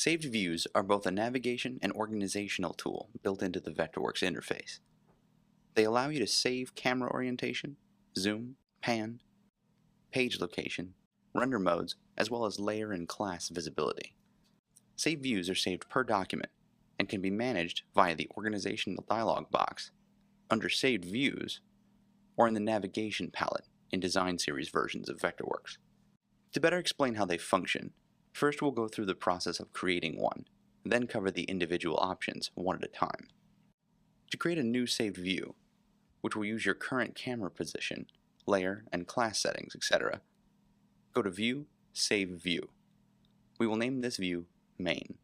Saved views are both a navigation and organizational tool built into the Vectorworks interface. They allow you to save camera orientation, zoom, pan, page location, render modes, as well as layer and class visibility. Saved views are saved per document and can be managed via the organizational dialog box, under Saved Views, or in the navigation palette in design series versions of Vectorworks. To better explain how they function, first we'll go through the process of creating one, then cover the individual options one at a time. To create a new saved view, which will use your current camera position, layer and class settings, etc., go to View, Save View. We will name this view Main.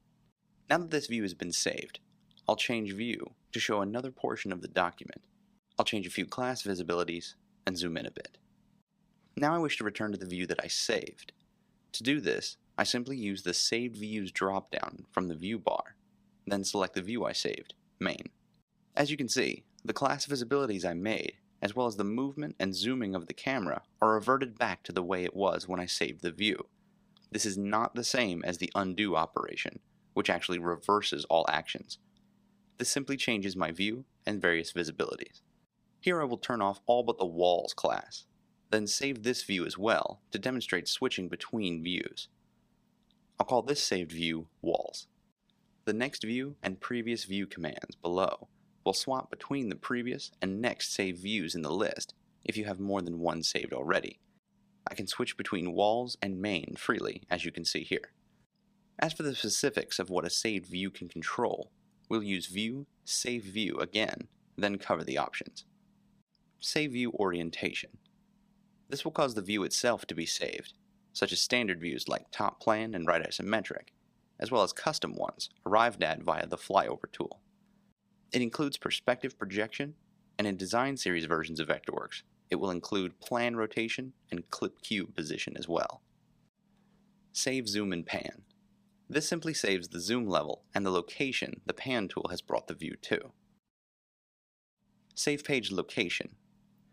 Now that this view has been saved, I'll change View to show another portion of the document. I'll change a few class visibilities and zoom in a bit. Now I wish to return to the view that I saved. To do this, I simply use the Saved Views dropdown from the view bar, then select the view I saved, Main. As you can see, the class visibilities I made, as well as the movement and zooming of the camera, are reverted back to the way it was when I saved the view. This is not the same as the undo operation, which actually reverses all actions. This simply changes my view and various visibilities. Here I will turn off all but the Walls class, then save this view as well to demonstrate switching between views. I'll call this saved view Walls. The next view and previous view commands below will swap between the previous and next saved views in the list if you have more than one saved already. I can switch between Walls and Main freely, as you can see here. As for the specifics of what a saved view can control, we'll use View, Save View again, then cover the options. Save View Orientation. This will cause the view itself to be saved, such as standard views like top plan and right isometric, as well as custom ones arrived at via the flyover tool. It includes perspective projection, and in design series versions of Vectorworks, it will include plan rotation and clip cube position as well. Save Zoom and Pan. This simply saves the zoom level and the location the pan tool has brought the view to. Save Page Location.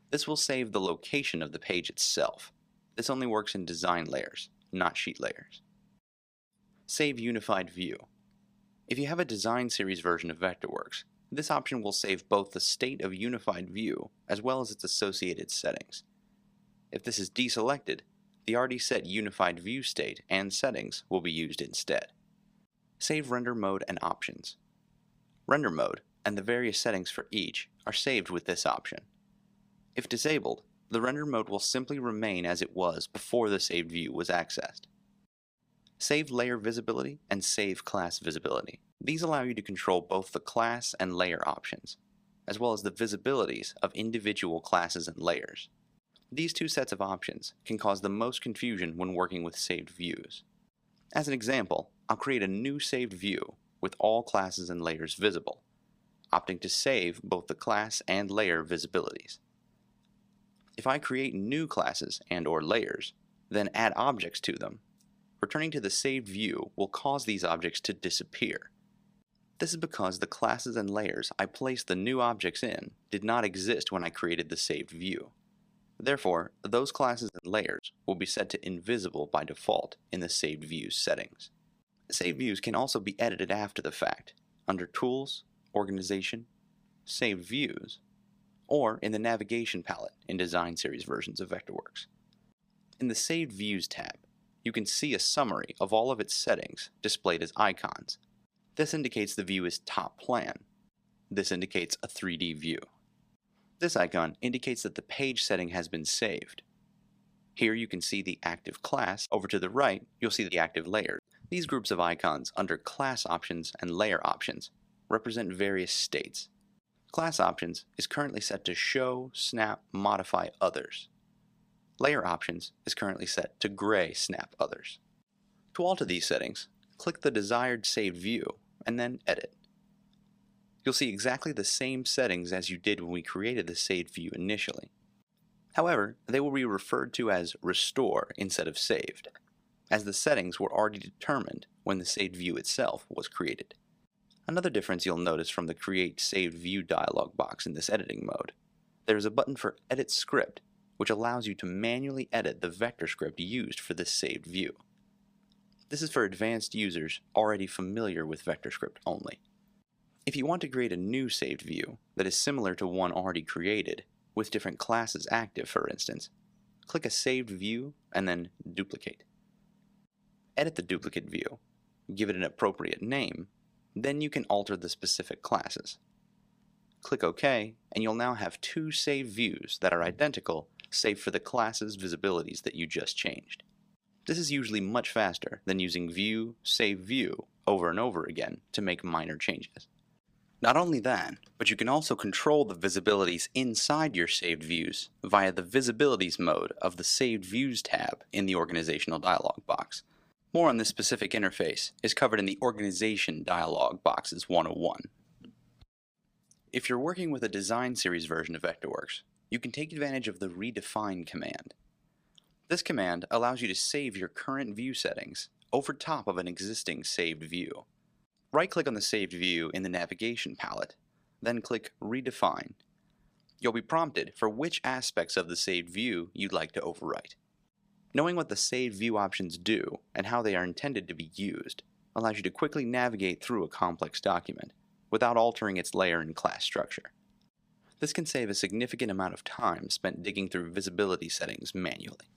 This will save the location of the page itself. This only works in design layers, not sheet layers. Save Unified View. If you have a design series version of Vectorworks, this option will save both the state of Unified View as well as its associated settings. If this is deselected, the already set Unified View state and settings will be used instead. Save Render Mode and Options. Render Mode and the various settings for each are saved with this option. If disabled, the render mode will simply remain as it was before the saved view was accessed. Save Layer Visibility and Save Class Visibility. These allow you to control both the class and layer options, as well as the visibilities of individual classes and layers. These two sets of options can cause the most confusion when working with saved views. As an example, I'll create a new saved view with all classes and layers visible, opting to save both the class and layer visibilities. If I create new classes and/or layers, then add objects to them, returning to the saved view will cause these objects to disappear. This is because the classes and layers I placed the new objects in did not exist when I created the saved view. Therefore, those classes and layers will be set to invisible by default in the saved views settings. Saved views can also be edited after the fact, under Tools, Organization, Saved Views, or in the navigation palette in design series versions of Vectorworks. In the Saved Views tab, you can see a summary of all of its settings displayed as icons. This indicates the view is top plan. This indicates a 3D view. This icon indicates that the page setting has been saved. Here you can see the active class. Over to the right, you'll see the active layers. These groups of icons under Class Options and Layer Options represent various states. Class Options is currently set to Show, Snap, Modify Others. Layer Options is currently set to Gray Snap Others. To alter these settings, click the desired saved view and then Edit. You'll see exactly the same settings as you did when we created the saved view initially. However, they will be referred to as Restore instead of Saved, as the settings were already determined when the saved view itself was created. Another difference you'll notice from the Create Saved View dialog box in this editing mode, there is a button for Edit Script, which allows you to manually edit the vector script used for this saved view. This is for advanced users already familiar with VectorScript only. If you want to create a new saved view that is similar to one already created, with different classes active for instance, click a saved view and then duplicate. Edit the duplicate view, give it an appropriate name, then you can alter the specific classes. Click OK, and you'll now have two saved views that are identical save for the classes' visibilities that you just changed. This is usually much faster than using view, save view over and over again to make minor changes. Not only that, but you can also control the visibilities inside your saved views via the Visibilities mode of the Saved Views tab in the Organizational dialog box. More on this specific interface is covered in the Organization dialog boxes 101. If you're working with a design series version of Vectorworks, you can take advantage of the Redefine command. This command allows you to save your current view settings over top of an existing saved view. Right-click on the saved view in the navigation palette, then click Redefine. You'll be prompted for which aspects of the saved view you'd like to overwrite. Knowing what the saved view options do and how they are intended to be used allows you to quickly navigate through a complex document without altering its layer and class structure. This can save a significant amount of time spent digging through visibility settings manually.